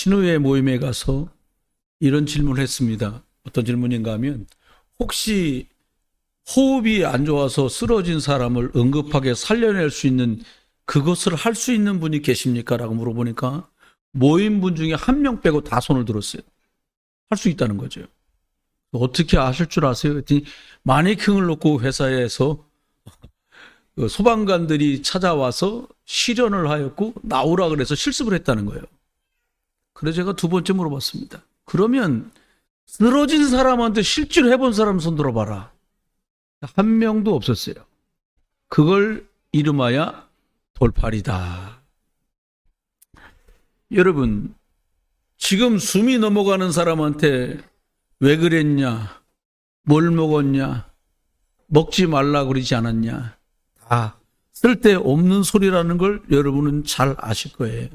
신우회 모임에 가서 이런 질문을 했습니다. 어떤 질문인가 하면, 혹시 호흡이 안 좋아서 쓰러진 사람을 응급하게 살려낼 수 있는 그것을 할 수 있는 분이 계십니까? 라고 물어보니까 모인 분 중에 한 명 빼고 다 손을 들었어요. 할 수 있다는 거죠. 어떻게 아실 줄 아세요? 그랬더니 마네킹을 놓고 회사에서 소방관들이 찾아와서 실현을 하였고 나오라 그래서 실습을 했다는 거예요. 그래서 제가 두 번째 물어봤습니다. 그러면 쓰러진 사람한테 실제로 해본 사람 손 들어봐라. 한 명도 없었어요. 그걸 이름하여 돌팔이다. 여러분, 지금 숨이 넘어가는 사람한테 왜 그랬냐, 뭘 먹었냐, 먹지 말라 그러지 않았냐, 다 쓸데없는 소리라는 걸 여러분은 잘 아실 거예요.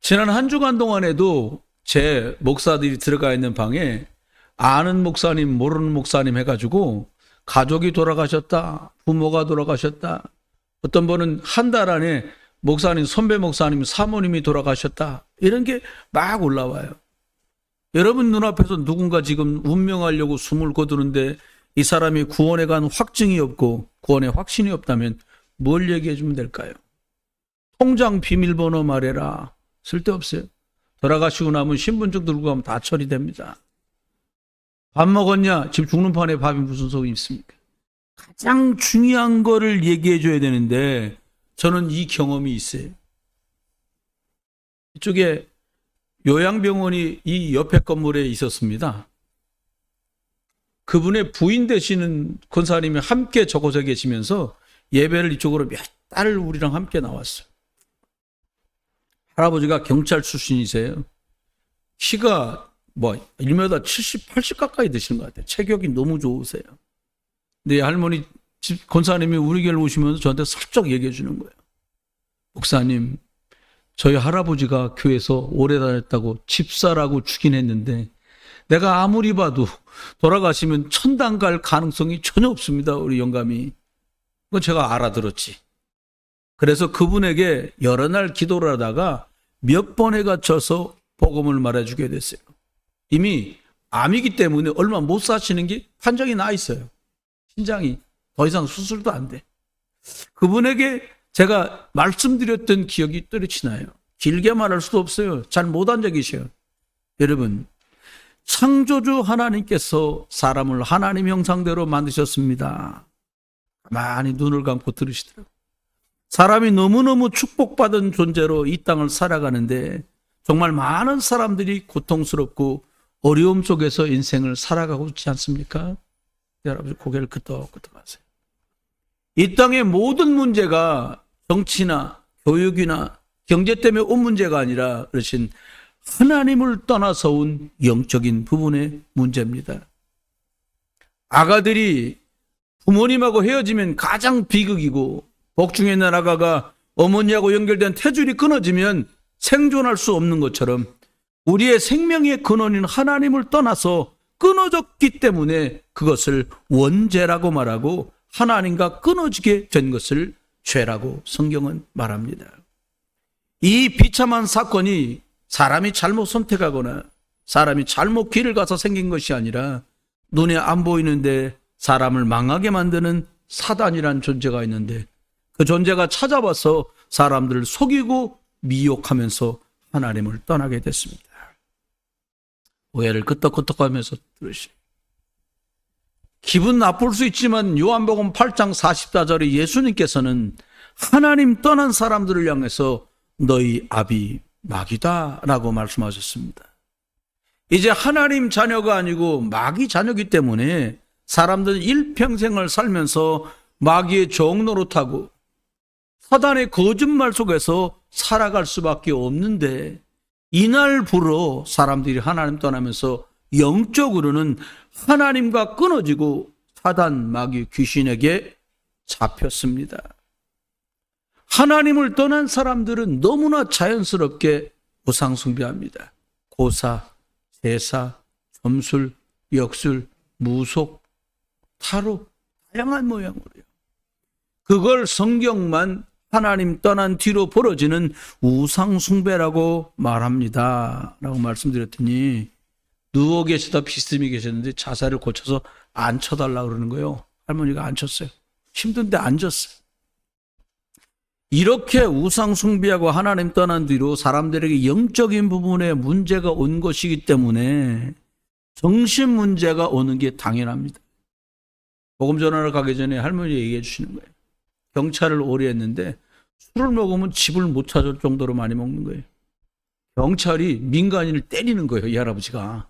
지난 한 주간 동안에도 제 목사들이 들어가 있는 방에 아는 목사님, 모르는 목사님 해가지고 가족이 돌아가셨다, 부모가 돌아가셨다, 어떤 분은 한 달 안에 목사님, 선배 목사님, 사모님이 돌아가셨다, 이런 게 막 올라와요. 여러분 눈앞에서 누군가 지금 운명하려고 숨을 거두는데 이 사람이 구원에 간 확증이 없고 구원의 확신이 없다면 뭘 얘기해 주면 될까요? 통장 비밀번호 말해라. 쓸데없어요. 돌아가시고 나면 신분증 들고 가면 다 처리됩니다. 밥 먹었냐? 집 죽는 판에 밥이 무슨 소용이 있습니까? 가장 중요한 거를 얘기해 줘야 되는데 저는 이 경험이 있어요. 이쪽에 요양병원이 이 옆에 건물에 있었습니다. 그분의 부인 되시는 권사님이 함께 저곳에 계시면서 예배를 이쪽으로 몇 달을 우리랑 함께 나왔어요. 할아버지가 경찰 출신이세요. 키가 1m 70, 80 가까이 되시는 것 같아요. 체격이 너무 좋으세요. 근데 할머니 권사님이 우리 교회를 오시면서 저한테 살짝 얘기해 주는 거예요. 목사님, 저희 할아버지가 교회에서 오래 다녔다고 집사라고 주긴 했는데 내가 아무리 봐도 돌아가시면 천당 갈 가능성이 전혀 없습니다. 우리 영감이. 그건 제가 알아들었지. 그래서 그분에게 여러 날 기도를 하다가 몇 번에 갖춰서 복음을 말해주게 됐어요. 이미 암이기 때문에 얼마 못 사시는 게 판정이 나 있어요. 신장이 더 이상 수술도 안 돼. 그분에게 제가 말씀드렸던 기억이 또렷이 나요. 길게 말할 수도 없어요. 잘 못 앉아 계셔요. 여러분, 창조주 하나님께서 사람을 하나님 형상대로 만드셨습니다. 가만히 눈을 감고 들으시더라고요. 사람이 너무너무 축복받은 존재로 이 땅을 살아가는데 정말 많은 사람들이 고통스럽고 어려움 속에서 인생을 살아가고 있지 않습니까? 여러분 고개를 끄덕끄덕 하세요. 이 땅의 모든 문제가 정치나 교육이나 경제 때문에 온 문제가 아니라 그러신 하나님을 떠나서 온 영적인 부분의 문제입니다. 아가들이 부모님하고 헤어지면 가장 비극이고 복중에 있는 아가가 어머니하고 연결된 태줄이 끊어지면 생존할 수 없는 것처럼 우리의 생명의 근원인 하나님을 떠나서 끊어졌기 때문에 그것을 원죄라고 말하고 하나님과 끊어지게 된 것을 죄라고 성경은 말합니다. 이 비참한 사건이 사람이 잘못 선택하거나 사람이 잘못 길을 가서 생긴 것이 아니라 눈에 안 보이는데 사람을 망하게 만드는 사단이란 존재가 있는데 그 존재가 찾아와서 사람들을 속이고 미혹하면서 하나님을 떠나게 됐습니다. 오해를 끄떡끄떡하면서 들으시오. 기분 나쁠 수 있지만 요한복음 8장 44절에 예수님께서는 하나님 떠난 사람들을 향해서 너희 아비 마귀다 라고 말씀하셨습니다. 이제 하나님 자녀가 아니고 마귀 자녀이기 때문에 사람들은 일평생을 살면서 마귀의 종노릇하고 사단의 거짓말 속에서 살아갈 수밖에 없는데 이날부로 사람들이 하나님 떠나면서 영적으로는 하나님과 끊어지고 사단, 마귀, 귀신에게 잡혔습니다. 하나님을 떠난 사람들은 너무나 자연스럽게 우상 숭배합니다. 고사, 제사, 점술, 역술, 무속, 타로, 다양한 모양으로요. 그걸 성경만 하나님 떠난 뒤로 벌어지는 우상 숭배라고 말합니다. 라고 말씀드렸더니 누워 계시다 비스듬히 계셨는데 자세를 고쳐서 앉혀달라고 그러는 거예요. 할머니가 앉혔어요. 힘든데 앉았어요. 이렇게 우상 숭배하고 하나님 떠난 뒤로 사람들에게 영적인 부분에 문제가 온 것이기 때문에 정신 문제가 오는 게 당연합니다. 복음 전하러 가기 전에 할머니 얘기해 주시는 거예요. 경찰을 오래 했는데 술을 먹으면 집을 못 찾을 정도로 많이 먹는 거예요. 경찰이 민간인을 때리는 거예요, 이 할아버지가.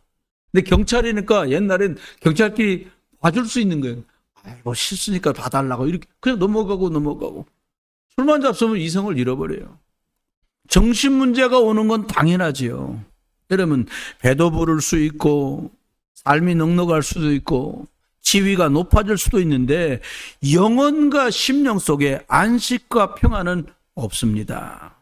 근데 경찰이니까 옛날엔 경찰끼리 봐줄 수 있는 거예요. 아이고, 실수니까 봐달라고 이렇게 그냥 넘어가고. 술만 잡수면 이성을 잃어버려요. 정신 문제가 오는 건 당연하지요. 여러분, 배도 부를 수 있고 삶이 넉넉할 수도 있고 지위가 높아질 수도 있는데 영혼과 심령 속에 안식과 평안은 없습니다.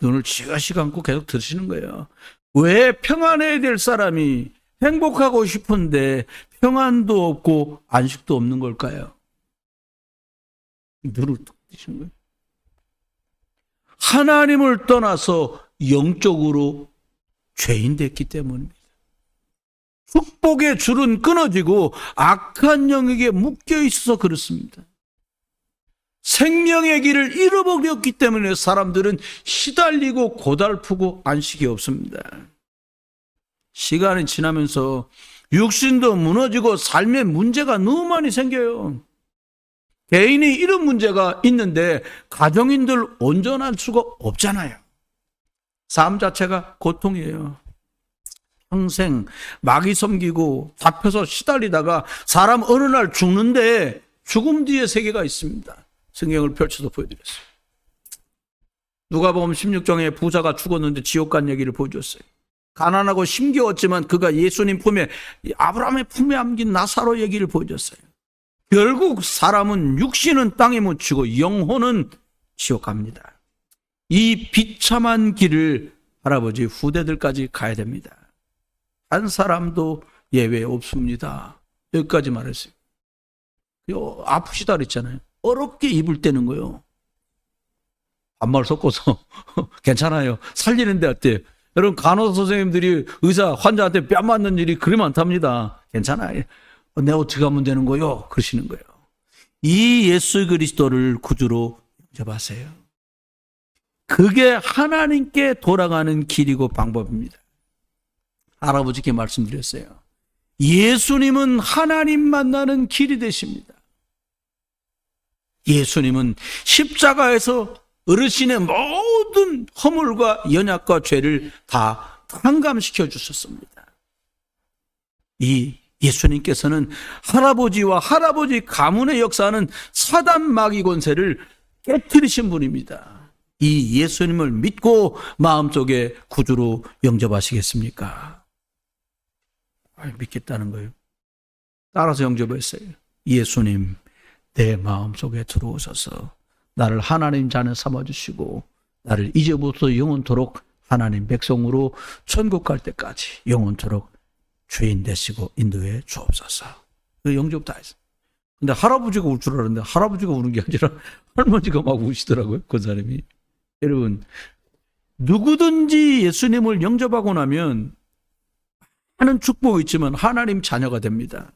눈을 지그시 감고 계속 들으시는 거예요. 왜 평안해야 될 사람이 행복하고 싶은데 평안도 없고 안식도 없는 걸까요? 눈을 뚝 뜨시는 거예요. 하나님을 떠나서 영적으로 죄인 됐기 때문입니다. 축복의 줄은 끊어지고 악한 영에게 묶여 있어서 그렇습니다. 생명의 길을 잃어버렸기 때문에 사람들은 시달리고 고달프고 안식이 없습니다. 시간이 지나면서 육신도 무너지고 삶에 문제가 너무 많이 생겨요. 개인이 이런 문제가 있는데 가정인들 온전할 수가 없잖아요. 삶 자체가 고통이에요. 평생 마귀 섬기고 잡혀서 시달리다가 사람 어느 날 죽는데 죽음 뒤에 세계가 있습니다. 성경을 펼쳐서 보여드렸어요. 누가복음 16장에 부자가 죽었는데 지옥 간 얘기를 보여줬어요. 가난하고 힘겨웠지만 그가 예수님 품에, 아브라함의 품에 안긴 나사로 얘기를 보여줬어요. 결국 사람은 육신은 땅에 묻히고 영혼은 지옥 갑니다. 이 비참한 길을 할아버지 후대들까지 가야 됩니다. 한 사람도 예외 없습니다. 여기까지 말했어요. 아프시다 그랬잖아요. 어렵게 입을 때는 거예요. 반말 섞어서 괜찮아요. 살리는데 어때요? 여러분, 간호사 선생님들이 의사 환자한테 뺨 맞는 일이 그리 많답니다. 괜찮아요. 내가 어떻게 하면 되는 거요? 그러시는 거예요. 이 예수 그리스도를 구주로 영접하세요. 그게 하나님께 돌아가는 길이고 방법입니다. 할아버지께 말씀드렸어요. 예수님은 하나님 만나는 길이 되십니다. 예수님은 십자가에서 어르신의 모든 허물과 연약과 죄를 다 탕감시켜 주셨습니다. 이 예수님께서는 할아버지와 할아버지 가문의 역사하는 사단 마귀 권세를 깨뜨리신 분입니다. 이 예수님을 믿고 마음속에 구주로 영접하시겠습니까? 믿겠다는 거예요. 따라서 영접했어요. 예수님, 내 마음속에 들어오셔서 나를 하나님 자녀 삼아주시고 나를 이제부터 영원토록 하나님 백성으로 천국 갈 때까지 영원토록 주인 되시고 인도해 주옵소서. 그 영접 다 했어요. 근데 할아버지가 울 줄 알았는데 할아버지가 우는 게 아니라 할머니가 막 우시더라고요. 그 사람이. 여러분, 누구든지 예수님을 영접하고 나면 하는 축복이 있지만 하나님 자녀가 됩니다.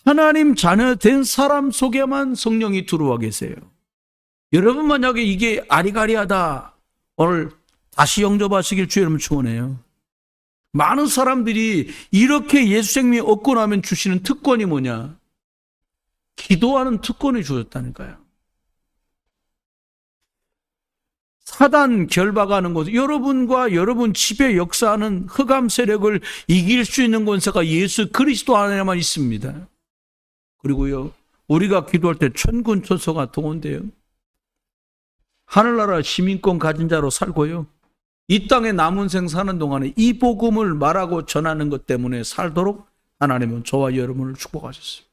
하나님 자녀 된 사람 속에만 성령이 들어와 계세요. 여러분, 만약에 이게 아리가리하다, 오늘 다시 영접하시길 주의 이름으로 축원해요. 많은 사람들이 이렇게 예수 생명이 얻고 나면 주시는 특권이 뭐냐? 기도하는 특권이 주셨다니까요. 사단 결박하는 곳, 여러분과 여러분 집에 역사하는 흑암 세력을 이길 수 있는 권세가 예수 그리스도 안에만 있습니다. 그리고요, 우리가 기도할 때 천군 천사가 동원돼요. 하늘나라 시민권 가진 자로 살고요, 이 땅에 남은 생 사는 동안에 이 복음을 말하고 전하는 것 때문에 살도록 하나님은 저와 여러분을 축복하셨어요.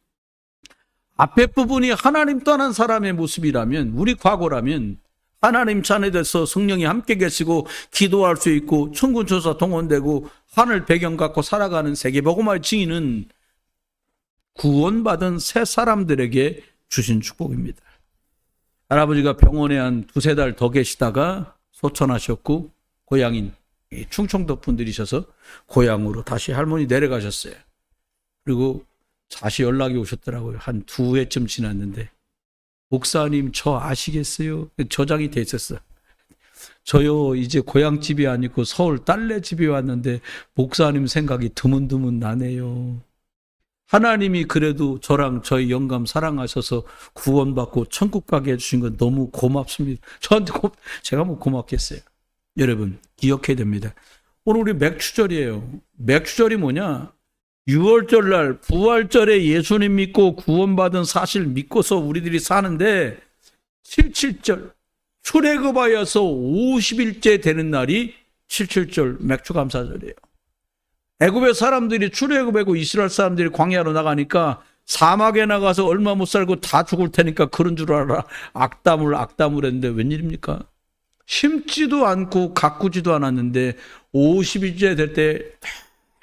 앞에 부분이 하나님 떠난 사람의 모습이라면, 우리 과거라면 하나님 자녀돼서 성령이 함께 계시고 기도할 수 있고 천군천사 동원되고 하늘 배경 갖고 살아가는 세계복음화의 증인은 구원받은 새 사람들에게 주신 축복입니다. 할아버지가 병원에 한 두세 달 더 계시다가 소천하셨고 고향인 충청도 분들이셔서 고향으로 다시 할머니 내려가셨어요. 그리고 다시 연락이 오셨더라고요. 한 2회쯤 지났는데 목사님 저 아시겠어요? 저장이 돼 있었어. 저요 이제 고향집이 아니고 서울 딸네 집에 왔는데 목사님 생각이 드문드문 나네요. 하나님이 그래도 저랑 저희 영감 사랑하셔서 구원받고 천국 가게 해주신 건 너무 고맙습니다. 저한테 제가 뭐 고맙겠어요. 여러분 기억해야 됩니다. 오늘 우리 맥추절이에요. 맥추절이 뭐냐? 6월절 날 부활절에 예수님 믿고 구원받은 사실 믿고서 우리들이 사는데 77절 출애굽하여서 50일째 되는 날이 77절 맥추감사절이에요. 애굽의 사람들이 출애굽하고 이스라엘 사람들이 광야로 나가니까 사막에 나가서 얼마 못 살고 다 죽을 테니까 그런 줄 알아. 악담을 했는데 웬일입니까? 심지도 않고 가꾸지도 않았는데 50일째 될 때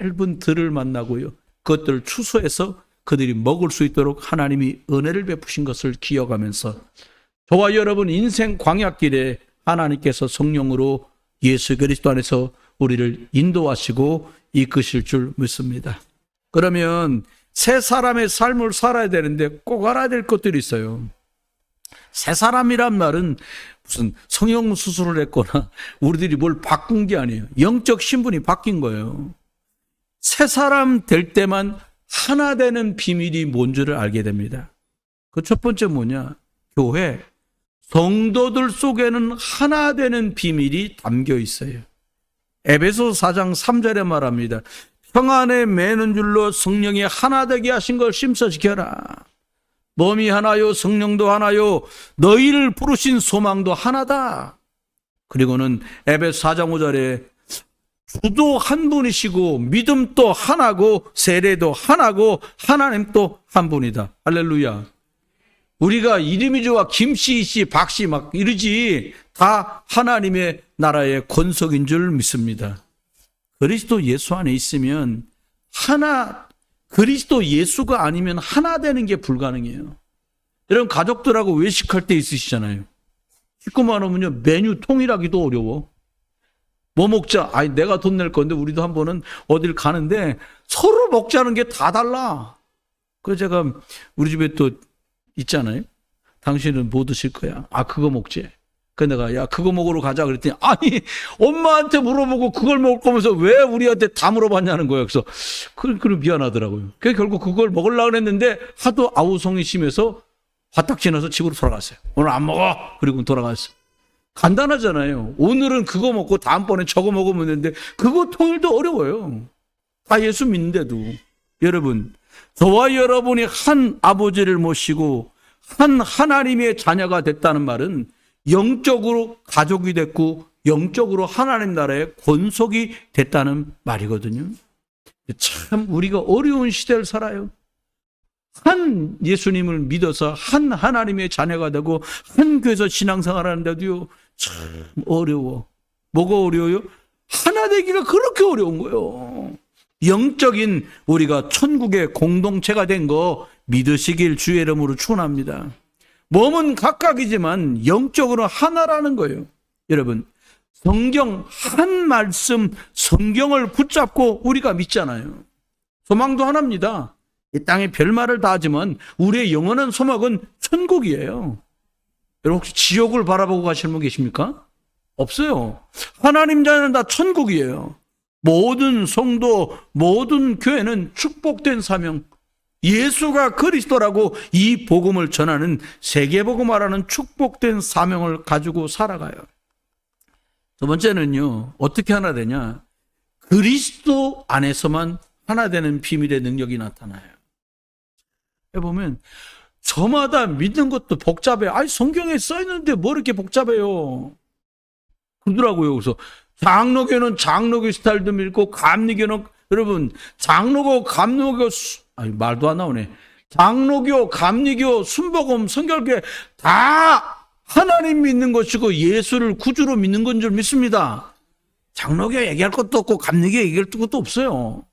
짧은 들을 만나고요. 그것들을 추수해서 그들이 먹을 수 있도록 하나님이 은혜를 베푸신 것을 기억하면서 저와 여러분 인생 광야길에 하나님께서 성령으로 예수 그리스도 안에서 우리를 인도하시고 이끄실 줄 믿습니다. 그러면 새 사람의 삶을 살아야 되는데 꼭 알아야 될 것들이 있어요. 새 사람이란 말은 무슨 성형 수술을 했거나 우리들이 뭘 바꾼 게 아니에요. 영적 신분이 바뀐 거예요. 새 사람 될 때만 하나 되는 비밀이 뭔지를 알게 됩니다. 그 첫 번째 뭐냐? 교회 성도들 속에는 하나 되는 비밀이 담겨 있어요. 에베소 4장 3절에 말합니다. 평안에 매는 줄로 성령이 하나 되게 하신 걸 심서지켜라. 몸이 하나요 성령도 하나요 너희를 부르신 소망도 하나다. 그리고는 에베소 4장 5절에 주도 한 분이시고 믿음도 하나고 세례도 하나고 하나님도 한 분이다. 할렐루야. 우리가 이름이 좋아 김씨, 이씨, 박씨 막 이러지 다 하나님의 나라의 권속인 줄 믿습니다. 그리스도 예수 안에 있으면 그리스도 예수가 아니면 하나 되는 게 불가능해요. 여러분 가족들하고 외식할 때 있으시잖아요. 식구만 오면요 메뉴 통일하기도 어려워. 뭐 먹자? 아니 내가 돈 낼 건데 우리도 한 번은 어딜 가는데 서로 먹자는 게 다 달라. 그래서 제가 우리 집에 또 있잖아요. 당신은 뭐 드실 거야? 아 그거 먹지. 그래서 내가 야 그거 먹으러 가자 그랬더니 아니 엄마한테 물어보고 그걸 먹을 거면서 왜 우리한테 다 물어봤냐는 거예요. 그래서 그럼 미안하더라고요. 그래서 결국 그걸 먹으려고 했는데 하도 아우성이 심해서 화딱 지나서 집으로 돌아갔어요. 오늘 안 먹어. 그리고 돌아갔어요. 간단하잖아요. 오늘은 그거 먹고 다음번에 저거 먹으면 되는데 그거 통일도 어려워요. 다 예수 믿는데도. 여러분 저와 여러분이 한 아버지를 모시고 한 하나님의 자녀가 됐다는 말은 영적으로 가족이 됐고 영적으로 하나님 나라의 권속이 됐다는 말이거든요. 참 우리가 어려운 시대를 살아요. 한 예수님을 믿어서 한 하나님의 자녀가 되고 한 교회에서 신앙생활 하는데도요 참 어려워. 뭐가 어려워요? 하나 되기가 그렇게 어려운 거예요. 영적인 우리가 천국의 공동체가 된 거 믿으시길 주의 이름으로 축원합니다. 몸은 각각이지만 영적으로 하나라는 거예요. 여러분 성경 한 말씀 성경을 붙잡고 우리가 믿잖아요. 소망도 하나입니다. 이 땅에 별말을 다 하지만 우리의 영원한 소망은 천국이에요. 여러분 혹시 지옥을 바라보고 가시는 분 계십니까? 없어요. 하나님 자녀는 다 천국이에요. 모든 성도, 모든 교회는 축복된 사명, 예수가 그리스도라고 이 복음을 전하는 세계복음화라는 축복된 사명을 가지고 살아가요. 두 번째는요, 어떻게 하나 되냐? 그리스도 안에서만 하나 되는 비밀의 능력이 나타나요. 해보면 저마다 믿는 것도 복잡해요. 아니 성경에 써있는데 뭐 이렇게 복잡해요. 그러더라고요. 그래서 장로교는 장로교 스타일도 믿고 감리교는 여러분 장로교 감로교 아니 말도 안 나오네. 장로교 감리교 순복음 성결교 다 하나님 믿는 것이고 예수를 구주로 믿는 건 줄 믿습니다. 장로교 얘기할 것도 없고 감리교 얘기할 것도 없어요.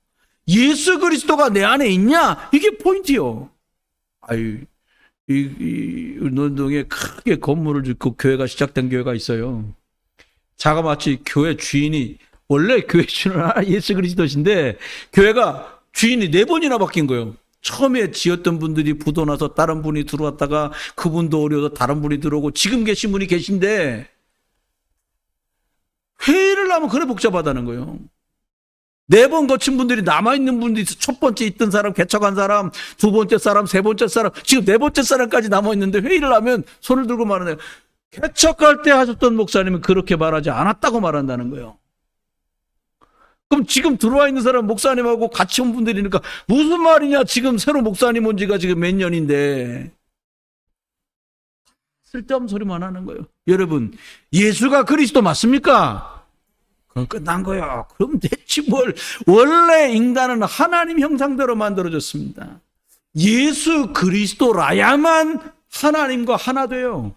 예수 그리스도가 내 안에 있냐? 이게 포인트요. 아유 이 논동에 크게 건물을 짓고 교회가 시작된 교회가 있어요. 자그마치 교회 주인이, 원래 교회 주인은 예수 그리스도신데 교회가 주인이 4번이나 바뀐 거예요. 처음에 지었던 분들이 부도 나서 다른 분이 들어왔다가 그분도 어려워서 다른 분이 들어오고 지금 계신 분이 계신데 회의를 하면 그래 복잡하다는 거예요. 4번 거친 분들이 남아있는 분들이 있어. 첫 번째 있던 사람, 개척한 사람, 두 번째 사람, 세 번째 사람, 지금 4번째 사람까지 남아있는데 회의를 하면 손을 들고 말하네요. 개척할 때 하셨던 목사님은 그렇게 말하지 않았다고 말한다는 거예요. 그럼 지금 들어와 있는 사람 목사님하고 같이 온 분들이니까 무슨 말이냐. 지금 새로 목사님 온 지가 지금 몇 년인데. 쓸데없는 소리만 하는 거예요. 여러분, 예수가 그리스도 맞습니까? 그럼 끝난 거예요. 그럼 대체 뭘. 원래 인간은 하나님 형상대로 만들어졌습니다. 예수 그리스도라야만 하나님과 하나 돼요.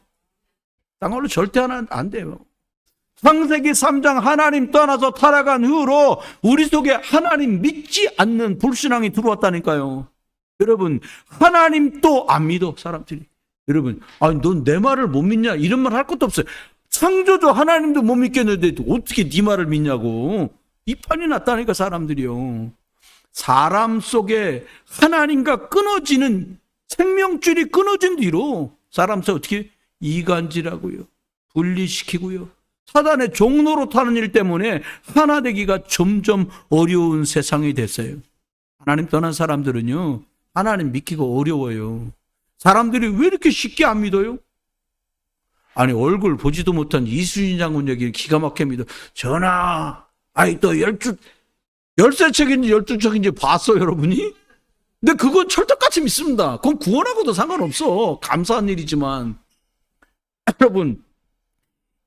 딴 걸로 절대 하나 안 돼요. 창세기 3장 하나님 떠나서 타락한 후로 우리 속에 하나님 믿지 않는 불신앙이 들어왔다니까요. 여러분, 하나님도 안 믿어 사람들이. 여러분, 아니 넌 내 말을 못 믿냐? 이런 말 할 것도 없어요. 창조주 하나님도 못 믿겠는데 어떻게 네 말을 믿냐고. 이 판이 났다니까 사람들이요. 사람 속에 하나님과 끊어지는 생명줄이 끊어진 뒤로 사람 속에 어떻게 이간질하고요, 분리시키고요, 사단의 종로로 타는 일 때문에 하나 되기가 점점 어려운 세상이 됐어요. 하나님 떠난 사람들은요, 하나님 믿기가 어려워요. 사람들이 왜 이렇게 쉽게 안 믿어요? 아니, 얼굴 보지도 못한 이순신 장군 얘기를 기가 막히게 믿어. 전하, 아이 또 13책인지 12책인지 봤어 여러분이? 근데 그건 철떡같이 믿습니다. 그건 구원하고도 상관없어. 감사한 일이지만. 여러분,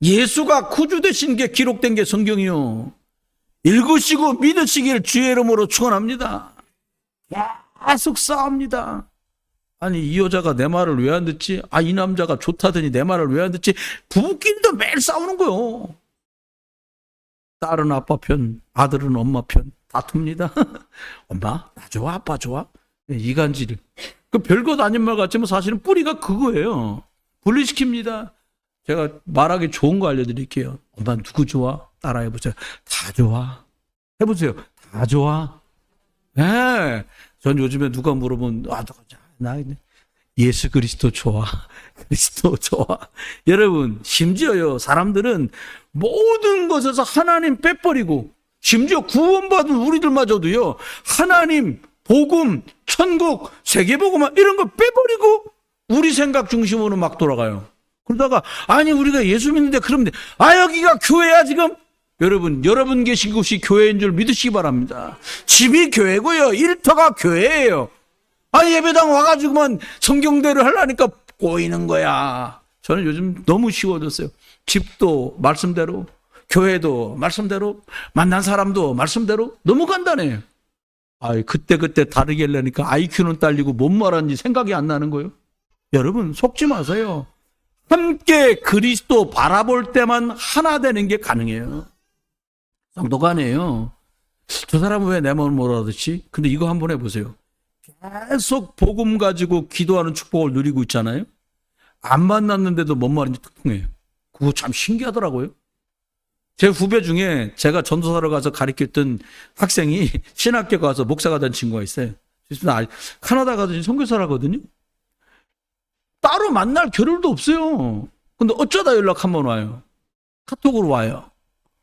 예수가 구주 되신 게 기록된 게 성경이요. 읽으시고 믿으시길 주의 이름으로 축원합니다. 계속 싸웁니다. 아니, 이 여자가 내 말을 왜 안 듣지? 아, 이 남자가 좋다더니 내 말을 왜 안 듣지? 부부끼리도 매일 싸우는 거요. 딸은 아빠 편, 아들은 엄마 편 다툽니다. 엄마, 나 좋아, 아빠 좋아? 이간질. 그 별것 아닌 말 같지만 사실은 뿌리가 그거예요. 분리시킵니다. 제가 말하기 좋은 거 알려드릴게요. 엄마 누구 좋아? 따라해보세요. 다 좋아. 해보세요. 다 좋아. 네. 전 요즘에 누가 물어보면 나 예수 그리스도 좋아. 그리스도 좋아. 여러분, 심지어요, 사람들은 모든 것에서 하나님 빼버리고, 심지어 구원받은 우리들마저도요, 하나님, 복음, 천국, 세계복음 이런 거 빼버리고 우리 생각 중심으로 막 돌아가요. 그러다가 아니 우리가 예수 믿는데 그러면 여기가 교회야 지금? 여러분 계신 곳이 교회인 줄 믿으시기 바랍니다. 집이 교회고요, 일터가 교회예요. 예배당 와가지고만 성경대로 하려니까 꼬이는 거야. 저는 요즘 너무 쉬워졌어요. 집도 말씀대로, 교회도 말씀대로, 만난 사람도 말씀대로. 너무 간단해요. 그때 다르게 하려니까 IQ는 딸리고 뭔 말하는지 생각이 안 나는 거예요. 여러분, 속지 마세요. 함께 그리스도 바라볼 때만 하나 되는 게 가능해요. 성도가 아니에요. 저 사람은 왜 내 마음을 몰아듣지? 근데 이거 한번 해보세요. 계속 복음 가지고 기도하는 축복을 누리고 있잖아요. 안 만났는데도 뭔 말인지 통해요. 그거 참 신기하더라고요. 제 후배 중에 제가 전도사로 가서 가르쳤던 학생이 신학교 가서 목사가 된 친구가 있어요. 카나다 가서 선교사라거든요. 따로 만날 겨를도 없어요. 근데 어쩌다 연락 한번 와요. 카톡으로 와요.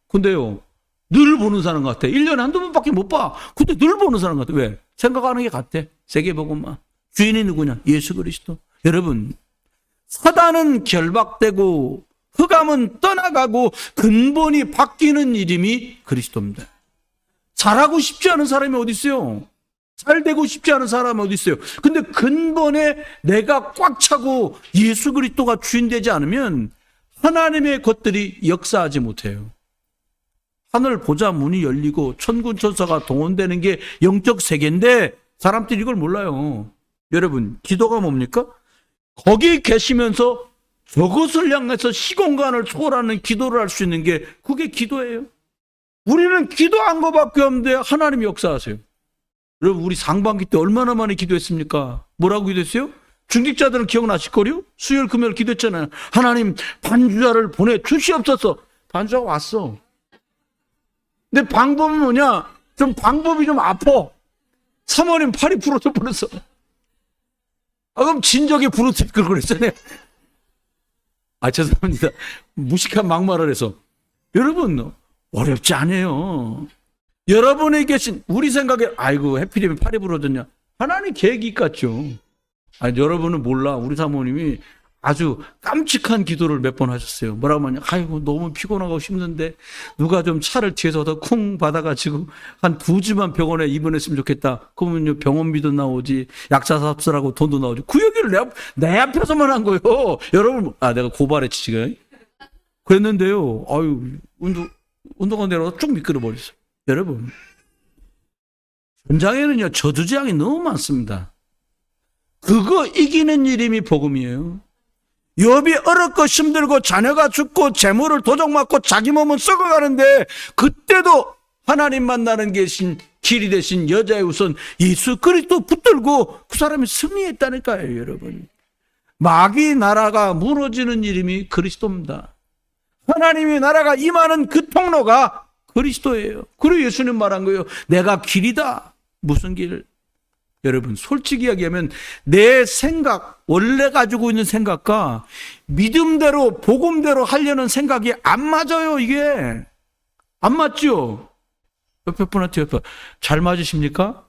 근데요, 늘 보는 사람 같아. 1년에 한두 번밖에 못 봐. 근데 늘 보는 사람 같아. 왜? 생각하는 게 같아. 세계복음만. 주인이 누구냐? 예수 그리스도. 여러분, 사단은 결박되고 흑암은 떠나가고 근본이 바뀌는 이름이 그리스도입니다. 잘하고 싶지 않은 사람이 어디 있어요? 잘 되고 싶지 않은 사람이 어디 있어요? 근데 근본에 내가 꽉 차고 예수 그리스도가 주인 되지 않으면 하나님의 것들이 역사하지 못해요. 하늘 보좌 문이 열리고 천군 천사가 동원되는 게 영적 세계인데 사람들이 이걸 몰라요. 여러분, 기도가 뭡니까? 거기 계시면서 저것을 향해서 시공간을 초월하는 기도를 할 수 있는 게 그게 기도예요. 우리는 기도한 것밖에 없는데 하나님이 역사하세요. 여러분, 우리 상반기 때 얼마나 많이 기도했습니까? 뭐라고 기도했어요? 중직자들은 기억나실걸요? 수요일 금요일 기도했잖아요. 하나님 반주자를 보내주시옵소서. 반주자가 왔어. 근데 방법이 뭐냐? 방법이 좀 아파. 사모님 팔이 부러져 버렸어. 그럼 진작에 부러뜨릴 걸 그랬잖아요. 죄송합니다. 무식한 막말을 해서. 여러분, 어렵지 않아요. 여러분이 계신, 우리 생각에, 아이고, 해필이면 팔이 부러졌냐. 하나님 계획이 같죠. 여러분은 몰라. 우리 사모님이 아주 깜찍한 기도를 몇 번 하셨어요. 뭐라고 하냐. 아이고, 너무 피곤하고 힘든데, 누가 좀 차를 뒤에서 더 쿵 받아가지고, 한 2주만 병원에 입원했으면 좋겠다. 그러면 병원비도 나오지, 약사 삽수라고 돈도 나오지. 그 얘기를 내 앞에서만 한 거예요. 여러분, 내가 고발했지, 지금. 그랬는데요. 운동화 내려가서 쭉 미끄러버렸어요. 여러분, 현장에는요, 저주재앙이 너무 많습니다. 그거 이기는 이름이 복음이에요. 욥이 어렵고 힘들고 자녀가 죽고 재물을 도적맞고 자기 몸은 썩어가는데 그때도 하나님 만나는 길이 되신 여자의 우선 예수 그리스도 붙들고 그 사람이 승리했다니까요. 여러분, 마귀 나라가 무너지는 이름이 그리스도입니다. 하나님의 나라가 임하는 그 통로가 그리스도예요. 그리고 예수님 말한 거예요. 내가 길이다. 무슨 길? 여러분, 솔직히 이야기하면 내 생각, 원래 가지고 있는 생각과 믿음대로 복음대로 하려는 생각이 안 맞아요. 이게 안 맞죠? 옆에 분한테 잘 맞으십니까?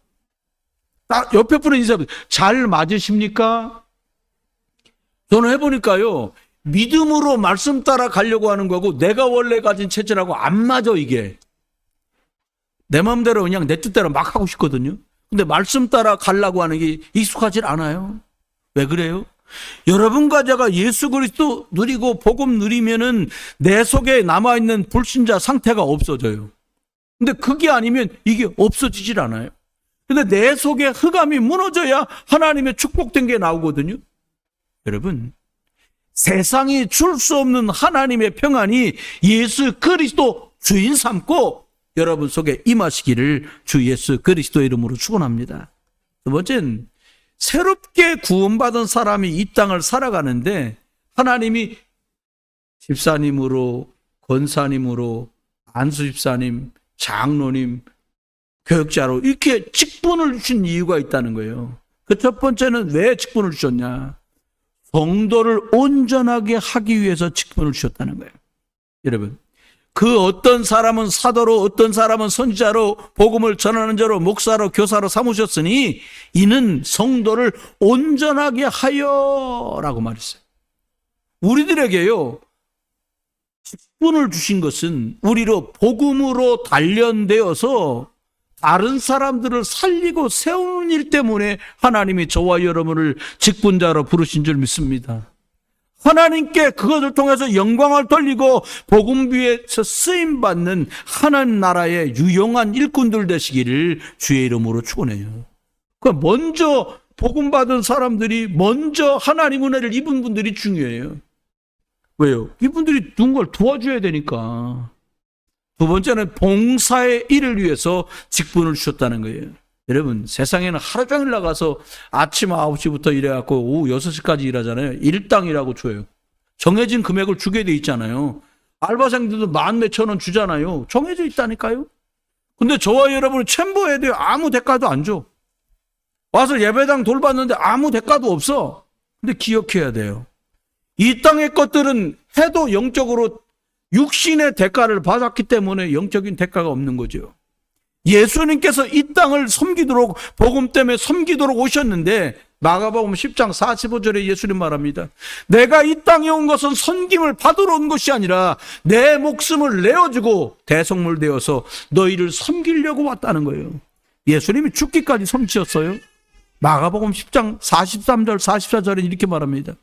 옆에 분은 인사합니다. 잘 맞으십니까? 저는 해보니까요, 믿음으로 말씀 따라 가려고 하는 거고 내가 원래 가진 체질하고 안 맞아. 이게 내 마음대로 그냥 내 뜻대로 막 하고 싶거든요. 근데 말씀 따라 가려고 하는 게 익숙하질 않아요. 왜 그래요? 여러분과 제가 예수 그리스도 누리고 복음 누리면은 내 속에 남아있는 불신자 상태가 없어져요. 근데 그게 아니면 이게 없어지질 않아요. 근데 내 속에 흑암이 무너져야 하나님의 축복된 게 나오거든요. 여러분, 세상이 줄 수 없는 하나님의 평안이 예수 그리스도 주인 삼고 여러분 속에 임하시기를 주 예수 그리스도의 이름으로 축원합니다. 두 번째는 새롭게 구원받은 사람이 이 땅을 살아가는데 하나님이 집사님으로, 권사님으로, 안수집사님, 장로님, 교역자로 이렇게 직분을 주신 이유가 있다는 거예요. 그 첫 번째는 왜 직분을 주셨냐? 성도를 온전하게 하기 위해서 직분을 주셨다는 거예요. 여러분, 그 어떤 사람은 사도로, 어떤 사람은 선지자로, 복음을 전하는 자로, 목사로, 교사로 삼으셨으니 이는 성도를 온전하게 하여라고 말했어요. 우리들에게요, 직분을 주신 것은 우리로 복음으로 단련되어서 다른 사람들을 살리고 세우는 일 때문에 하나님이 저와 여러분을 직분자로 부르신 줄 믿습니다. 하나님께 그것을 통해서 영광을 돌리고 복음비에서 쓰임받는 하나님 나라의 유용한 일꾼들 되시기를 주의 이름으로 축원해요. 그러니까 먼저 복음받은 사람들이 먼저 하나님 은혜를 입은 분들이 중요해요. 왜요? 이분들이 누군가를 도와줘야 되니까. 두 번째는 봉사의 일을 위해서 직분을 주셨다는 거예요. 여러분, 세상에는 하루 종일 나가서 아침 9시부터 일해갖고 오후 6시까지 일하잖아요. 일당이라고 줘요. 정해진 금액을 주게 돼 있잖아요. 알바생들도 10,000몇 원 주잖아요. 정해져 있다니까요. 근데 저와 여러분은 챔버에 대해 아무 대가도 안 줘. 와서 예배당 돌봤는데 아무 대가도 없어. 근데 기억해야 돼요. 이 땅의 것들은 해도 영적으로 육신의 대가를 받았기 때문에 영적인 대가가 없는 거죠. 예수님께서 이 땅을 섬기도록 복음 때문에 섬기도록 오셨는데 마가복음 10장 45절에 예수님 말합니다. 내가 이 땅에 온 것은 섬김을 받으러 온 것이 아니라 내 목숨을 내어주고 대속물 되어서 너희를 섬기려고 왔다는 거예요. 예수님이 죽기까지 섬기셨어요. 마가복음 10장 43절 44절에 이렇게 말합니다.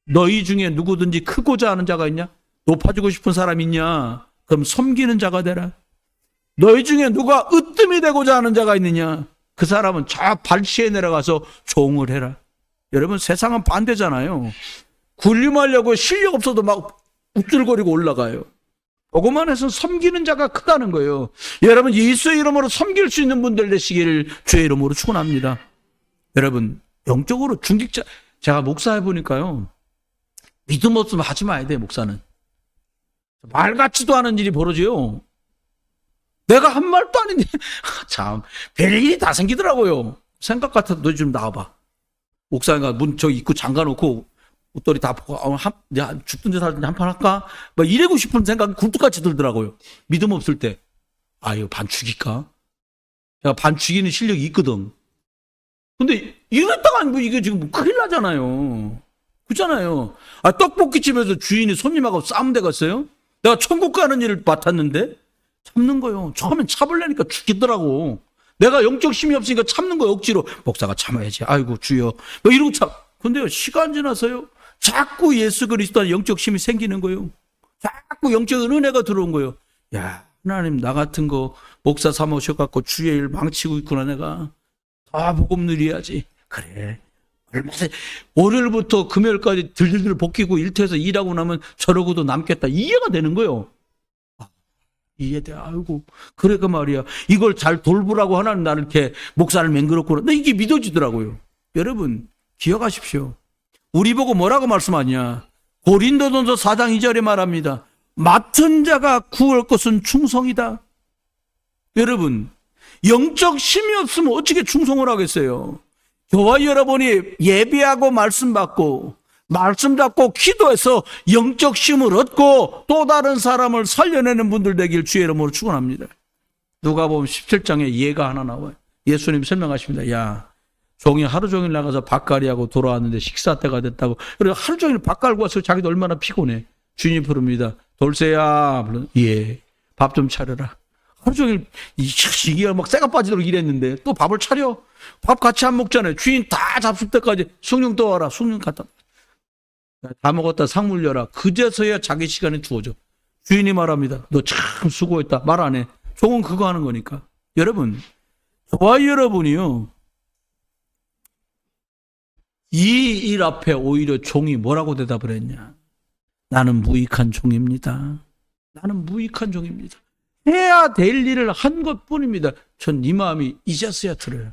너희 중에 누구든지 크고자 하는 자가 있냐? 높아지고 싶은 사람이 있냐? 그럼 섬기는 자가 되라. 너희 중에 누가 으뜸이 되고자 하는 자가 있느냐? 그 사람은 저 발치에 내려가서 종을 해라. 여러분, 세상은 반대잖아요. 군림하려고 실력 없어도 막 우쭐거리고 올라가요. 그것만 해서 섬기는 자가 크다는 거예요. 여러분, 예수의 이름으로 섬길 수 있는 분들 되시기를 주의 이름으로 축원합니다. 여러분, 영적으로 중직자, 제가 목사 해보니까요. 믿음 없으면 하지 마야 돼, 목사는. 말 같지도 않은 일이 벌어져요. 내가 한 말도 아닌데, 참, 별일이 다 생기더라고요. 생각 같아도 너 좀 나와봐. 목사가 문 저기 입구 잠가놓고 옷걸이 다 보고, 죽든지 살든지 한판 할까? 막 이래고 싶은 생각이 굴뚝같이 들더라고요. 믿음 없을 때. 아유, 반 죽일까? 제가 반 죽이는 실력이 있거든. 근데 이랬다가 뭐 이게 지금 큰일 나잖아요. 그렇잖아요. 떡볶이집에서 주인이 손님하고 싸움 돼갔어요. 내가 천국 가는 일을 맡았는데 참는 거요. 처음엔 참으려니까 죽겠더라고. 내가 영적 힘이 없으니까 참는 거예요. 억지로. 목사가 참아야지. 아이고 주여. 뭐 이러고 참. 근데요, 시간 지나서요. 자꾸 예수 그리스도의 영적 힘이 생기는 거예요. 자꾸 영적 은혜가 들어온 거예요. 야, 하나님 나 같은 거 목사 삼으셔갖고 주의 일 망치고 있구나 내가. 다 복음 누려야지. 그래. 얼마나 월요일부터 금요일까지 들들들 벗기고 일터에서 일하고 나면 저러고도 남겠다. 이해가 되는 거예요. 이해돼. 아이고. 그러니까 말이야. 이걸 잘 돌보라고 하나님 나를 이렇게 목사를 맹그럽구나. 근데 이게 믿어지더라고요. 여러분 기억하십시오. 우리 보고 뭐라고 말씀하냐. 고린도전서 4장 2절에 말합니다. 맡은 자가 구할 것은 충성이다. 여러분 영적 힘이 없으면 어떻게 충성을 하겠어요. 저와 여러분이 예배하고 말씀 받고 말씀 잡고 기도해서 영적 힘을 얻고 또 다른 사람을 살려내는 분들 되길 주의 이름으로 축원합니다. 누가복음 17장에 예가 하나 나와요. 예수님 설명하십니다. 야, 종이 하루 종일 나가서 밭갈이하고 돌아왔는데 식사 때가 됐다고. 그래서 하루 종일 밭 갈고 와서 자기도 얼마나 피곤해. 주인이 부릅니다. 돌쇠야. 예, 밥 좀 차려라. 하루 종일 이게 막 쇠가 빠지도록 일했는데 또 밥을 차려. 밥 같이 안 먹잖아요. 주인 다 잡술 때까지 숭늉 떠와라. 숭늉 갖다. 다 먹었다 상 물려라. 그제서야 자기 시간이 주어져. 주인이 말합니다. 너 참 수고했다. 말 안 해. 종은 그거 하는 거니까. 여러분, 저와 여러분이요. 이 일 앞에 오히려 종이 뭐라고 대답을 했냐. 나는 무익한 종입니다. 나는 무익한 종입니다. 해야 될 일을 한 것뿐입니다. 전 이 마음이 이제서야 들어요.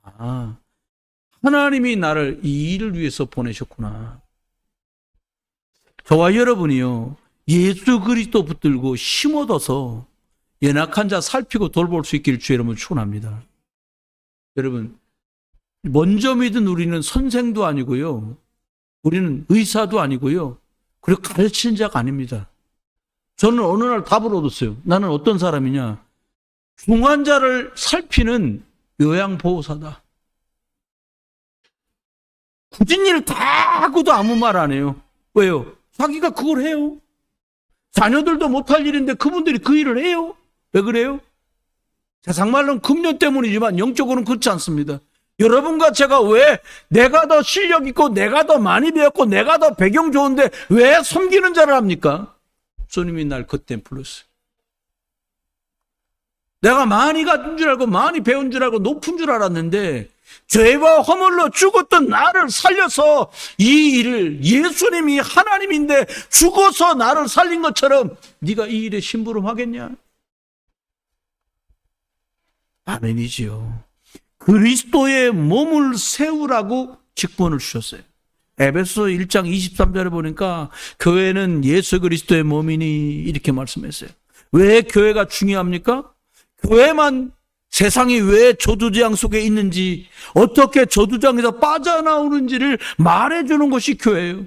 아, 하나님이 나를 이 일을 위해서 보내셨구나. 저와 여러분이요. 예수 그리스도 붙들고 힘 얻어서 연약한 자 살피고 돌볼 수 있기를 주의 이름으로 축원합니다. 여러분, 먼저 믿은 우리는 선생도 아니고요. 우리는 의사도 아니고요. 그리고 가르치는 자가 아닙니다. 저는 어느 날 답을 얻었어요. 나는 어떤 사람이냐. 중환자를 살피는 요양보호사다. 굳은 일을 다 하고도 아무 말 안 해요. 왜요? 자기가 그걸 해요. 자녀들도 못할 일인데 그분들이 그 일을 해요. 왜 그래요? 세상 말로는 금년 때문이지만 영적으로는 그렇지 않습니다. 여러분과 제가 왜 내가 더 실력 있고 내가 더 많이 배웠고 내가 더 배경 좋은데 왜 섬기는 자를 합니까? 주님이 날 그때 불렀어요. 내가 많이 가진 줄 알고 많이 배운 줄 알고 높은 줄 알았는데 죄와 허물로 죽었던 나를 살려서 이 일을 예수님이 하나님인데 죽어서 나를 살린 것처럼 네가 이 일에 심부름하겠냐? 아멘이지요. 그리스도의 몸을 세우라고 직분을 주셨어요. 에베소 1장 23절에 보니까 교회는 예수 그리스도의 몸이니 이렇게 말씀했어요. 왜 교회가 중요합니까? 교회만 세상이 왜 저주장 속에 있는지 어떻게 저주장에서 빠져나오는지를 말해주는 것이 교회예요.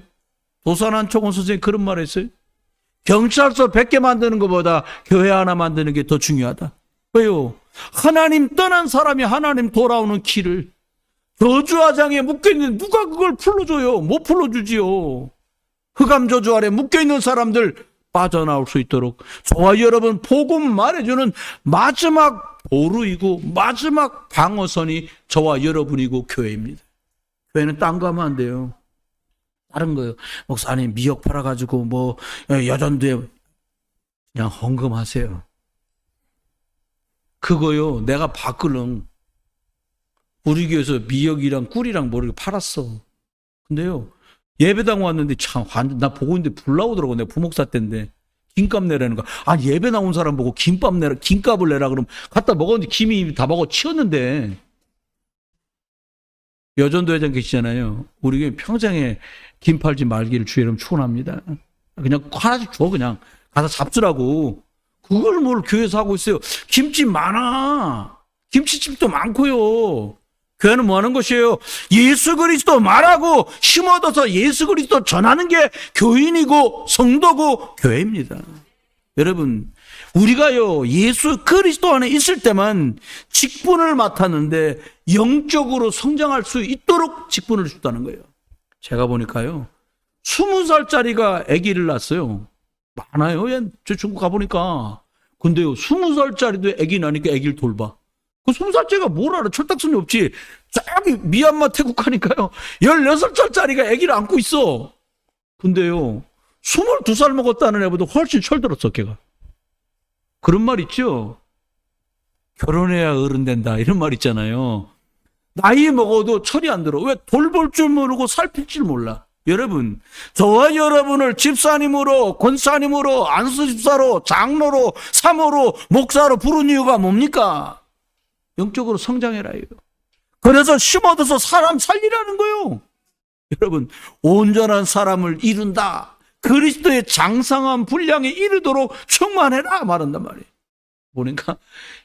도산한 초원 선생님이 그런 말 했어요. 경찰서 100개 만드는 것보다 교회 하나 만드는 게 더 중요하다. 왜요? 하나님 떠난 사람이 하나님 돌아오는 길을 저주화장에 묶여있는 누가 그걸 풀어줘요? 못 풀어주지요. 흑암 저주 아래 묶여있는 사람들 빠져나올 수 있도록 저와 여러분 복음 말해주는 마지막 보루이고 마지막 방어선이 저와 여러분이고 교회입니다. 교회는 딴 거 하면 안 돼요. 다른 거요. 목사님 미역 팔아가지고 뭐 여전도에 그냥 헌금하세요. 그거요. 내가 밖으로 우리 교회에서 미역이랑 꿀이랑 뭐 이렇게 팔았어. 근데요. 예배당 왔는데 참 나 보고 있는데 불 나오더라고. 내가 부목사 때인데 김밥 내라는 거. 아 예배 나온 사람 보고 김밥 내라, 김값을 내라 그러면 갖다 먹었는데 김이 다 먹어 치웠는데 여전도 회장 계시잖아요. 우리 교회 평생에 김 팔지 말기를 주의 이름 축원합니다. 그냥 하나씩 줘 그냥 가서 잡수라고. 그걸 뭘 교회에서 하고 있어요. 김집 많아. 김치집도 많고요. 교회는 뭐 하는 것이에요? 예수 그리스도 말하고 힘 얻어서 예수 그리스도 전하는 게 교인이고 성도고 교회입니다. 여러분, 우리가요 예수 그리스도 안에 있을 때만 직분을 맡았는데 영적으로 성장할 수 있도록 직분을 줬다는 거예요. 제가 보니까요 20살짜리가 아기를 낳았어요. 많아요. 저 중국 가보니까. 근데요 20살짜리도 아기 나니까 아기를 돌봐. 그 20살짜리가 뭘 알아? 철딱선이 없지. 저기 미얀마 태국 가니까요 16살짜리가 아기를 안고 있어. 근데요 22살 먹었다는 애보다 훨씬 철들었어 걔가. 그런 말 있죠. 결혼해야 어른 된다 이런 말 있잖아요. 나이 먹어도 철이 안 들어. 왜? 돌볼 줄 모르고 살필 줄 몰라. 여러분, 저와 여러분을 집사님으로, 권사님으로, 안수집사로, 장로로, 사모로, 목사로 부른 이유가 뭡니까? 영적으로 성장해라요. 그래서 힘 얻어서 사람 살리라는 거예요. 여러분, 온전한 사람을 이룬다. 그리스도의 장성한 분량에 이르도록 충만해라 말한단 말이에요. 보니까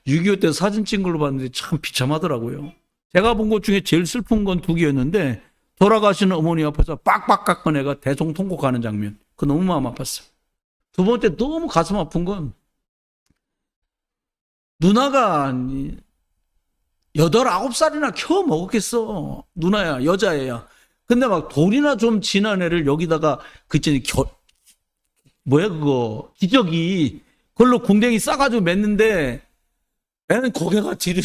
6.25 때 사진 찍은 걸로 봤는데 참 비참하더라고요. 제가 본 것 중에 제일 슬픈 건 두 개였는데 돌아가시는 어머니 앞에서 빡빡 깎은 애가 대성통곡하는 장면. 그거 너무 마음 아팠어요. 두 번째 너무 가슴 아픈 건 누나가 8, 9살이나 겨우 먹었겠어. 누나야, 여자애야. 근데 막 돌이나 좀 진한 애를 여기다가 그 있잖아 뭐야 그거 기저귀 그걸로 궁뎅이 싸가지고 맸는데 애는 고개가 뒤로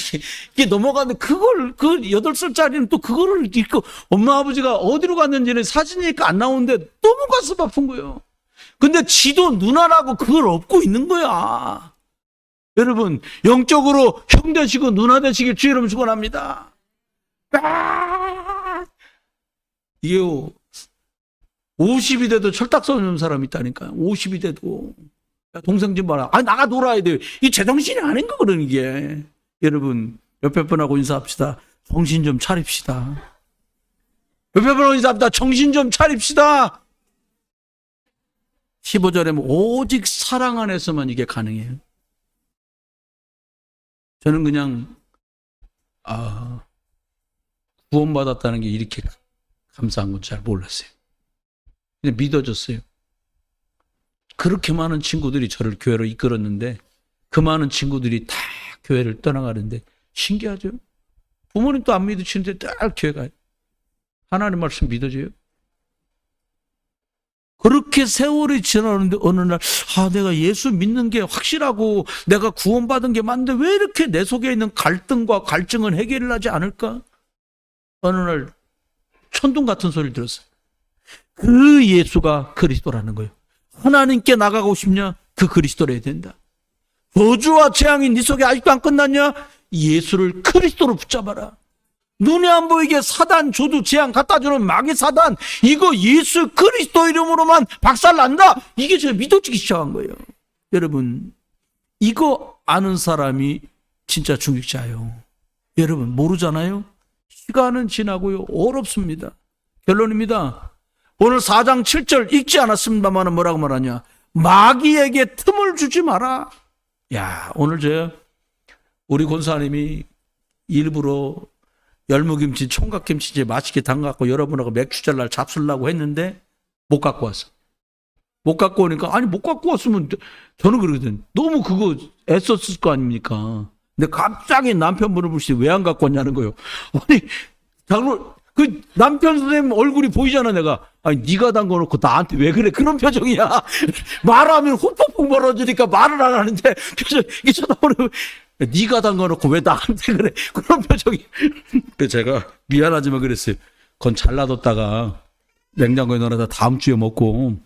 이게 넘어가는데 그걸 그 8살짜리는 또 그거를 읽고 엄마 아버지가 어디로 갔는지는 사진이니까 안 나오는데 너무 가슴 아픈 거예요. 근데 지도 누나라고 그걸 업고 있는 거야. 여러분 영적으로 형 되시고 누나 되시길 주의 이름 축원합니다. 이게요 50이 돼도 철딱선 오는 사람이 있다니까요. 50이 돼도. 야, 동생 좀 봐라. 아, 나가 놀아야 돼요. 이 제정신이 아닌 거거든, 이게. 여러분, 옆에 분하고 인사합시다. 정신 좀 차립시다. 옆에 분하고 인사합니다. 정신 좀 차립시다. 15절에 오직 사랑 안에서만 이게 가능해요. 저는 그냥, 구원받았다는 게 이렇게 감사한 건 잘 몰랐어요. 근데 믿어졌어요. 그렇게 많은 친구들이 저를 교회로 이끌었는데 그 많은 친구들이 다 교회를 떠나가는데 신기하죠? 부모님도 안 믿으시는데 딱 교회 가요. 하나님 말씀 믿어져요? 그렇게 세월이 지나는데 어느 날 내가 예수 믿는 게 확실하고 내가 구원받은 게 맞는데 왜 이렇게 내 속에 있는 갈등과 갈증은 해결을 하지 않을까? 어느 날 천둥 같은 소리를 들었어요. 그 예수가 그리스도라는 거예요. 하나님께 나가고 싶냐? 그 그리스도로 해야 된다. 저주와 재앙이 네 속에 아직도 안 끝났냐? 예수를 그리스도로 붙잡아라. 눈에 안 보이게 사단, 저주, 재앙 갖다 주는 마귀 사단, 이거 예수 그리스도 이름으로만 박살난다. 이게 제가 믿어지기 시작한 거예요. 여러분, 이거 아는 사람이 진짜 중직자예요. 여러분 모르잖아요? 시간은 지나고요. 어렵습니다. 결론입니다. 오늘 4장 7절 읽지 않았습니다만 뭐라고 말하냐? 마귀에게 틈을 주지 마라. 야, 오늘 우리 권사님이 일부러 열무김치, 총각김치 이제 맛있게 담가갖고 여러분하고 맥주잔날 잡수려고 했는데 못 갖고 왔어. 못 갖고 오니까 아니 못 갖고 왔으면 저는 그러거든. 너무 그거 애썼을 거 아닙니까? 근데 갑자기 남편분을 부르시 왜 안 갖고 왔냐는 거예요. 아니 그 남편 선생님 얼굴이 보이잖아 내가. 아니 네가 담궈놓고 나한테 왜 그래? 그런 표정이야. 말하면 훅훅 멀어지니까 말을 안 하는데 표정 이게 쳐다보는 네가 담궈놓고 왜 나한테 그래? 그런 표정이. 그래서 제가 미안하지만 그랬어요. 그건 잘라뒀다가 냉장고에 넣어놔서 다음 주에 먹고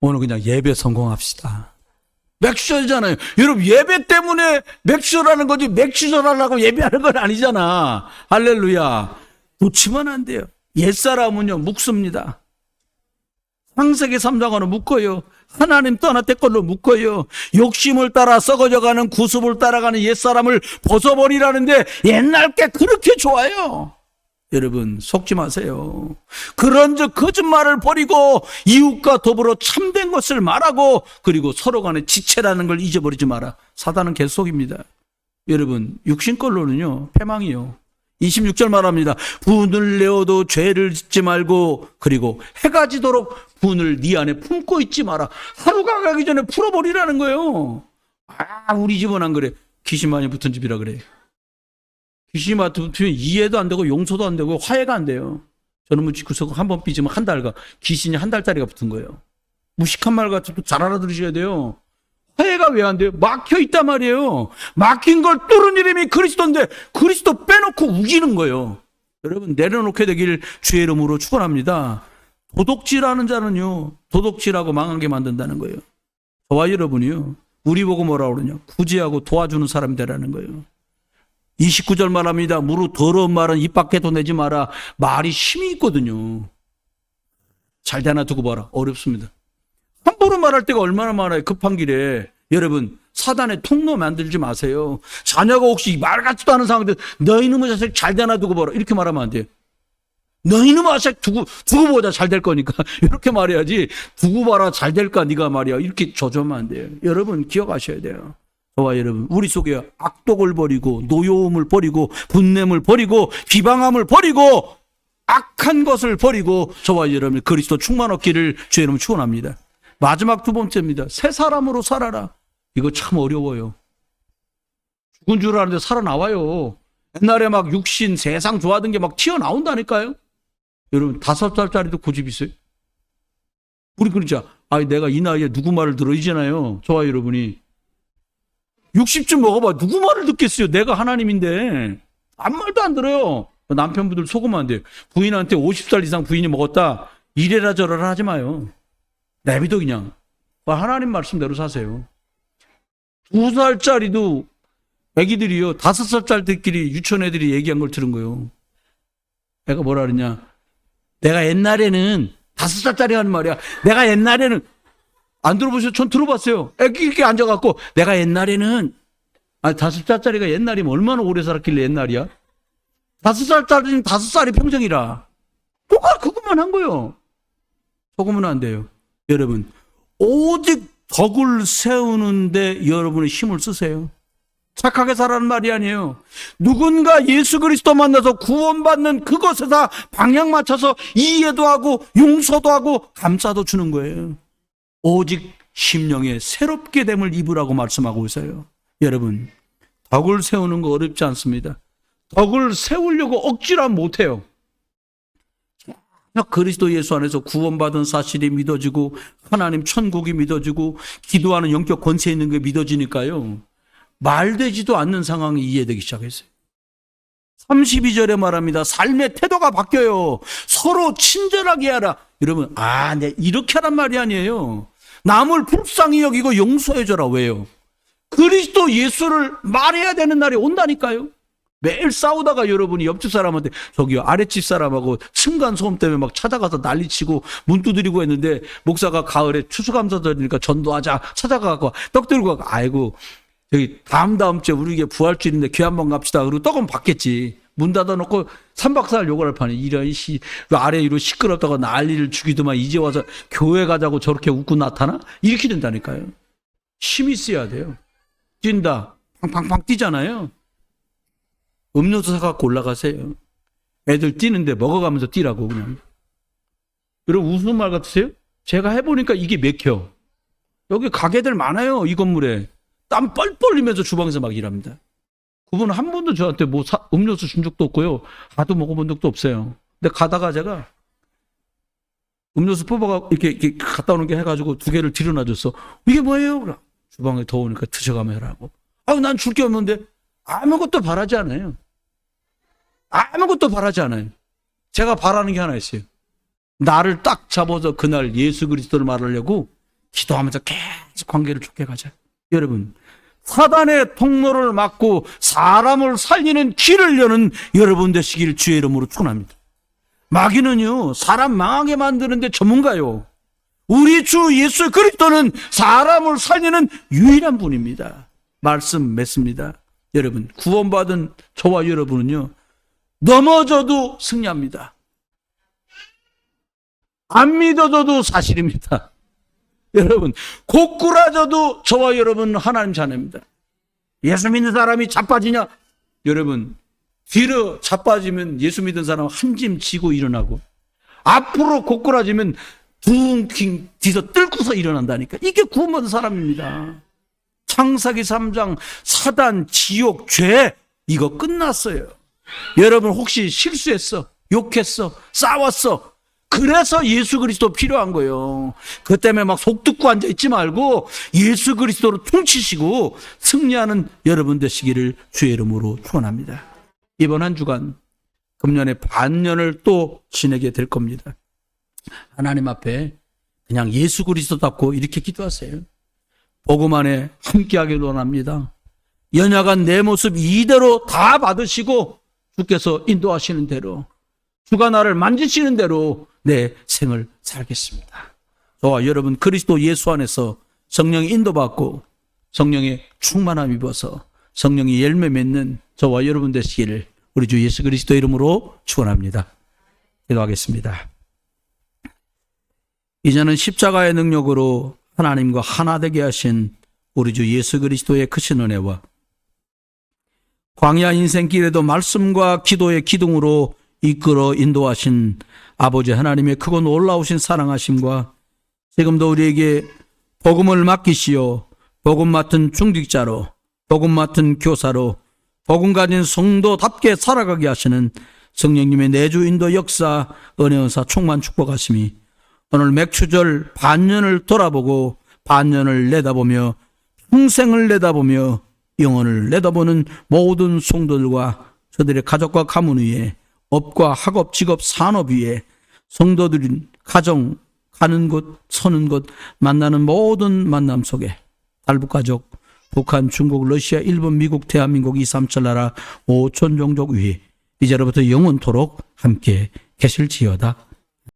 오늘 그냥 예배 성공합시다. 맥주전이잖아요. 여러분 예배 때문에 맥주전하는 거지 맥주전하려고 예배하는 건 아니잖아. 할렐루야. 놓치면 안 돼요. 옛사람은요 묵습니다. 창세기 3장으로 묶어요. 하나님 떠났대 걸로 묶어요. 욕심을 따라 썩어져가는 구습을 따라가는 옛사람을 벗어버리라는데 옛날 게 그렇게 좋아요. 여러분 속지 마세요. 그런즉 거짓말을 버리고 이웃과 더불어 참된 것을 말하고 그리고 서로 간에 지체라는 걸 잊어버리지 마라. 사단은 계속입니다. 여러분 육신걸로는요 패망이요. 26절 말합니다. 분을 내어도 죄를 짓지 말고 그리고 해가 지도록 분을 네 안에 품고 있지 마라. 하루가 가기 전에 풀어버리라는 거예요. 아 우리 집은 안 그래. 귀신 많이 붙은 집이라 그래. 귀신이 붙으면 이해도 안 되고 용서도 안 되고 화해가 안 돼요. 저놈은 구석 한번 삐지면 한 달가 귀신이 한 달짜리가 붙은 거예요. 무식한 말 같아도 잘 알아들으셔야 돼요. 화해가 왜 안 돼요? 막혀 있단 말이에요. 막힌 걸 뚫은 이름이 그리스도인데 그리스도 빼놓고 우기는 거예요. 여러분 내려놓게 되길 주의 이름으로 축원합니다. 도둑질하는 자는요 도둑질하고 망하게 만든다는 거예요. 저와 여러분이요 우리 보고 뭐라 그러냐 구제하고 도와주는 사람이 되라는 거예요. 29절 말합니다. 무릇 더러운 말은 입 밖에도 내지 마라. 말이 힘이 있거든요. 잘 되나 두고 봐라. 어렵습니다. 함부로 말할 때가 얼마나 많아요. 급한 길에. 여러분 사단의 통로 만들지 마세요. 자녀가 혹시 말 같지도 않은 상황인데 너 이놈의 자식 잘 되나 두고 봐라. 이렇게 말하면 안 돼요. 너 이놈의 자식 두고 보자 잘 될 거니까. 이렇게 말해야지. 두고 봐라 잘 될까 네가 말이야. 이렇게 조조하면 안 돼요. 여러분 기억하셔야 돼요. 저와 여러분 우리 속에 악독을 버리고 노여움을 버리고 분냄을 버리고 비방함을 버리고 악한 것을 버리고 저와 여러분 그리스도 충만 얻기를 주의 이름으로 축원합니다. 마지막 두 번째입니다. 새 사람으로 살아라. 이거 참 어려워요. 죽은 줄 알았는데 살아나와요. 옛날에 막 육신 세상 좋아하던 게 막 튀어나온다니까요. 여러분 5살짜리도 고집 있어요. 우리 그러자 내가 이 나이에 누구 말을 들어 이제나요. 저와 여러분이 60쯤 먹어봐. 누구 말을 듣겠어요. 내가 하나님인데 아무 말도 안 들어요. 남편분들 속으면 안 돼요. 부인한테 50살 이상 부인이 먹었다 이래라 저래라 하지 마요. 내비도 그냥 하나님 말씀대로 사세요. 2살짜리도 애기들이요 5살짜리들끼리 유치원 애들이 얘기한 걸 들은 거예요. 애가 뭐라 그러냐 내가 옛날에는 5살짜리 하는 말이야. 내가 옛날에는 안 들어보셨어요? 전 들어봤어요. 애기 이렇게 앉아갖고 내가 옛날에는 5살짜리가 옛날이면 얼마나 오래 살았길래 옛날이야? 5살짜리는 5살이 평생이라. 그것만 한 거예요. 속으면 안 돼요. 여러분 오직 덕을 세우는데 여러분의 힘을 쓰세요. 착하게 살라는 말이 아니에요. 누군가 예수 그리스도 만나서 구원받는 그것에다 방향 맞춰서 이해도 하고 용서도 하고 감싸도 주는 거예요. 오직 심령에 새롭게 됨을 입으라고 말씀하고 있어요. 여러분 덕을 세우는 거 어렵지 않습니다. 덕을 세우려고 억지로 하면 못해요. 그리스도 예수 안에서 구원받은 사실이 믿어지고 하나님 천국이 믿어지고 기도하는 영적 권세 있는 게 믿어지니까요. 말되지도 않는 상황이 이해되기 시작했어요. 32절에 말합니다. 삶의 태도가 바뀌어요. 서로 친절하게 하라. 여러분 네 이렇게 하란 말이 아니에요. 남을 불쌍히 여기고 용서해줘라. 왜요? 그리스도 예수를 말해야 되는 날이 온다니까요. 매일 싸우다가 여러분이 옆집 사람한테 저기요 아랫집 사람하고 층간소음 때문에 막 찾아가서 난리치고 문 두드리고 했는데 목사가 가을에 추수감사절이니까 전도하자 찾아가고 떡 들고 가고 아이고 저기 다음 주에 우리 이게 부활주일인데 교회 한번 갑시다. 그리고 떡은 받겠지. 문 닫아놓고 3박 4일 욕을 할 판에 이런 아래 이로 시끄럽다고 난리를 죽이더만 이제 와서 교회 가자고 저렇게 웃고 나타나? 이렇게 된다니까요. 힘이 있어야 돼요. 뛴다. 팡팡팡 뛰잖아요. 음료수 사갖고 올라가세요. 애들 뛰는데 먹어가면서 뛰라고 그냥. 여러분 웃는 말 같으세요? 제가 해보니까 이게 맥혀. 여기 가게들 많아요. 이 건물에. 땀 뻘뻘 흘리면서 주방에서 막 일합니다. 그분은 한 번도 저한테 음료수 준 적도 없고요. 하도 먹어본 적도 없어요. 근데 가다가 제가 음료수 뽑아가 이렇게 갖다 오는 게 해가지고 2개를 들여놔줬어. 이게 뭐예요? 그래. 주방에 더우니까 드셔가며 하라고. 난 줄 게 없는데 아무것도 바라지 않아요. 아무것도 바라지 않아요. 제가 바라는 게 하나 있어요. 나를 딱 잡아서 그날 예수 그리스도를 말하려고 기도하면서 계속 관계를 좋게 가자. 여러분 사단의 통로를 막고 사람을 살리는 길을 여는 여러분 되시길 주의 이름으로 축원합니다. 마귀는요 사람 망하게 만드는데 전문가요. 우리 주 예수 그리스도는 사람을 살리는 유일한 분입니다. 말씀 맺습니다. 여러분, 구원받은 저와 여러분은요, 넘어져도 승리합니다. 안 믿어져도 사실입니다. 여러분, 고꾸라져도 저와 여러분 하나님 자녀입니다. 예수 믿는 사람이 자빠지냐? 여러분, 뒤로 자빠지면 예수 믿는 사람 한 짐 지고 일어나고, 앞으로 고꾸라지면 둥킹 뒤서 뚫고서 일어난다니까. 이게 구원받은 사람입니다. 창세기 3장 사단, 지옥, 죄 이거 끝났어요. 여러분 혹시 실수했어? 욕했어? 싸웠어? 그래서 예수 그리스도 필요한 거예요. 그 때문에 막 속 듣고 앉아있지 말고 예수 그리스도로 퉁치시고 승리하는 여러분 되시기를 주의 이름으로 축원합니다. 이번 한 주간 금년에 반년을 또 지내게 될 겁니다. 하나님 앞에 그냥 예수 그리스도답고 이렇게 기도하세요. 복음 안에 함께하기를 원합니다. 연약한 내 모습 이대로 다 받으시고 주께서 인도하시는 대로, 주가 나를 만지시는 대로 내 생을 살겠습니다. 저와 여러분 그리스도 예수 안에서 성령의 인도받고 성령의 충만함 입어서 성령의 열매 맺는 저와 여러분 되시기를 우리 주 예수 그리스도 이름으로 축원합니다. 기도하겠습니다. 이제는 십자가의 능력으로 하나님과 하나 되게 하신 우리 주 예수 그리스도의 크신 은혜와 광야 인생길에도 말씀과 기도의 기둥으로 이끌어 인도하신 아버지 하나님의 크고 놀라우신 사랑하심과 지금도 우리에게 복음을 맡기시어 복음 맡은 중직자로, 복음 맡은 교사로, 복음 가진 성도답게 살아가게 하시는 성령님의 내주 인도 역사, 은혜 은사 충만 축복하심이 오늘 맥추절 반년을 돌아보고 반년을 내다보며 평생을 내다보며 영혼을 내다보는 모든 성도들과 저들의 가족과 가문 위에, 업과 학업, 직업, 산업 위에 성도들인 가정, 가는 곳, 서는 곳, 만나는 모든 만남 속에 달북가족, 북한, 중국, 러시아, 일본, 미국, 대한민국, 2, 3천 나라 5천 종족 위에 이제로부터 영원토록 함께 계실지어다.